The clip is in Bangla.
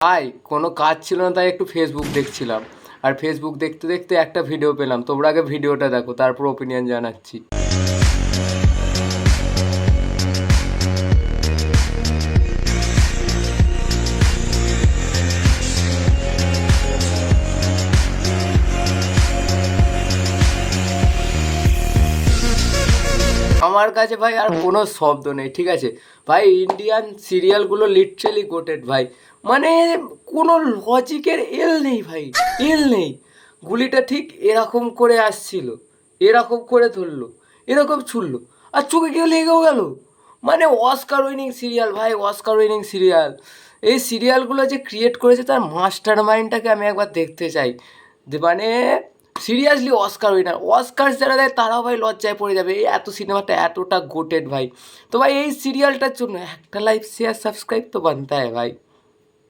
ভাই কোনো কাজ ছিল না তাই একটু ফেসবুক দেখছিলাম। আর ফেসবুক দেখতে দেখতে একটা ভিডিও পেলাম। তোমরা আগে ভিডিওটা দেখো, তারপর ওপিনিয়ন জানাচ্ছি। আমার কাছে ভাই আর কোনো শব্দ নেই, ঠিক আছে ভাই। ইন্ডিয়ান সিরিয়ালগুলো লিটারেলি গোটেড ভাই। মানে কোনো লজিকের এল নেই ভাই, এল নেই। গুলিটা ঠিক এরকম করে আসছিল, এরকম করে ধরলো, এরকম ছুড়লো, আর চোখে কেউ লেগেও গেল। মানে অস্কার উইনিং সিরিয়াল ভাই, অস্কার উইনিং সিরিয়াল। এই সিরিয়ালগুলো যে ক্রিয়েট করেছে তার মাস্টার মাইন্ডটাকে আমি একবার দেখতে চাই। মানে সিরিয়াসলি অস্কার উইনার, অস্কার যারা দেয় তারাও ভাই লজ্জায় পড়ে যাবে। এই এত সিনেমাটা এতটা গোটেড ভাই। তো ভাই এই সিরিয়ালটার জন্য একটা লাইক শেয়ার সাবস্ক্রাইব তো বানতে হয় ভাই।